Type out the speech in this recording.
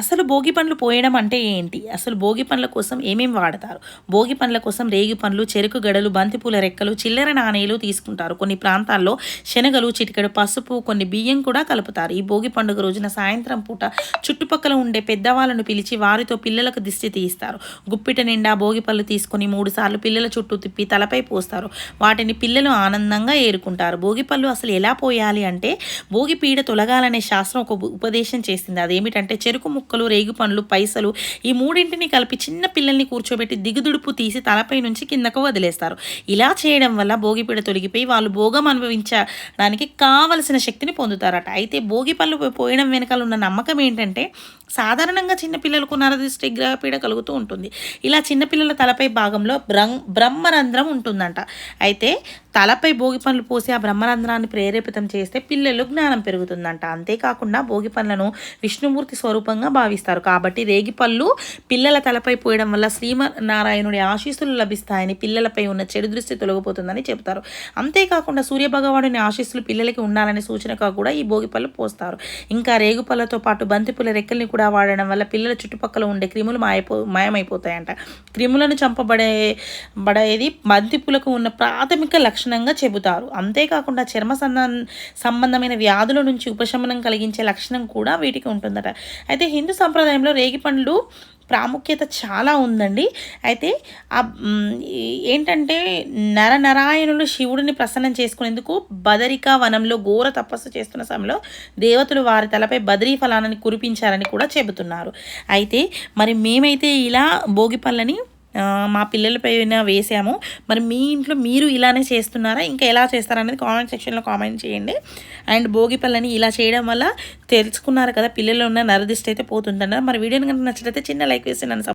అసలు భోగి పండ్లు పోయడం అంటే ఏంటి? అసలు భోగి పండ్ల కోసం ఏమేమి వాడతారు? భోగి పండ్ల కోసం రేగి పండ్లు, చెరుకు గడలు, బంతిపూల రెక్కలు, చిల్లర నాణేలు తీసుకుంటారు. కొన్ని ప్రాంతాల్లో శనగలు, చిటికెడు పసుపు, కొన్ని బియ్యం కూడా కలుపుతారు. ఈ భోగి పండుగ రోజున సాయంత్రం పూట చుట్టుపక్కల ఉండే పెద్దవాళ్ళను పిలిచి వారితో పిల్లలకు దిష్టి తీయిస్తారు. గుప్పిట నిండా భోగి పళ్ళు తీసుకొని 3 సార్లు పిల్లల చుట్టూ తిప్పి తలపై పోస్తారు. వాటిని పిల్లలు ఆనందంగా ఏరుకుంటారు. భోగి పళ్ళు అసలు ఎలా పోయాలి అంటే భోగి పీడ తొలగాలనే శాస్త్రం ఒక ఉపదేశం చేసింది. అదేమిటంటే చెరుకు ముక్కలు, రేగు పండ్లు, పైసలు ఈ మూడింటిని కలిపి చిన్న పిల్లల్ని కూర్చోబెట్టి దిగుదుడుపు తీసి తలపై నుంచి కిందకు వదిలేస్తారు. ఇలా చేయడం వల్ల భోగిపీడ తొలగిపోయి వాళ్ళు భోగం అనుభవించడానికి కావలసిన శక్తిని పొందుతారట. అయితే భోగి పళ్ళు పోయడం వెనకాల ఉన్న నమ్మకం ఏంటంటే సాధారణంగా చిన్నపిల్లలకు నరదిష్టి గ్రహపీడ కలుగుతూ ఉంటుంది. ఇలా చిన్నపిల్లల తలపై భాగంలో బ్రహ్మరంధ్రం ఉంటుందంట. అయితే తలపై భోగి పండ్లు పోసి ఆ బ్రహ్మరంధ్రాన్ని ప్రేరేపితం చేస్తే పిల్లలు జ్ఞానం పెరుగుతుందంట. అంతేకాకుండా భోగి పండ్లను విష్ణుమూర్తి స్వరూపంగా భావిస్తారు. కాబట్టి రేగిపళ్ళు పిల్లల తలపై పోయడం వల్ల శ్రీమన్నారాయణుడి ఆశీస్సులు లభిస్తాయని, పిల్లలపై ఉన్న చెడు దృష్టి తొలగిపోతుందని చెప్తారు. అంతేకాకుండా సూర్యభగవానుని ఆశీస్సులు పిల్లలకి ఉండాలనే సూచనగా కూడా ఈ భోగిపళ్ళు పోస్తారు. ఇంకా రేగుపళ్ళతో పాటు బంతిపూల రెక్కల్ని కూడా వాడడం వల్ల పిల్లల చుట్టుపక్కల ఉండే క్రిములు మాయమైపోతాయంట. క్రిములను చంపబడేది బంతిపూలకు ఉన్న ప్రాథమిక లక్షణంగా చెబుతారు. అంతేకాకుండా చర్మ సంబంధమైన వ్యాధుల నుంచి ఉపశమనం కలిగించే లక్షణం కూడా వీటికి ఉంటుందట. అయితే హిందూ సంప్రదాయంలో రేగిపండ్లు ప్రాముఖ్యత చాలా ఉందండి. అయితే ఏంటంటే నరనారాయణులు శివుడిని ప్రసన్నం చేసుకునేందుకు బదరికా వనంలో ఘోర తపస్సు చేస్తున్న సమయంలో దేవతలు వారి తలపై బదరీ ఫలాన్ని కురిపించారని కూడా చెబుతున్నారు. అయితే మరి మేమైతే ఇలా భోగి పళ్ళని మా పిల్లలపైన వేసాము. మరి మీ ఇంట్లో మీరు ఇలానే చేస్తున్నారా? ఇంకా ఎలా చేస్తారనేది కామెంట్ సెక్షన్లో కామెంట్ చేయండి. అండ్ భోగి పళ్ళని ఇలా చేయడం వల్ల తెలుసుకున్నారు కదా, పిల్లలు ఉన్న నరదిష్టి అయితే పోతుందన్నారు. మరి వీడియోని కనుక నచ్చినట్లయితే చిన్న లైక్ వేసి నన్ను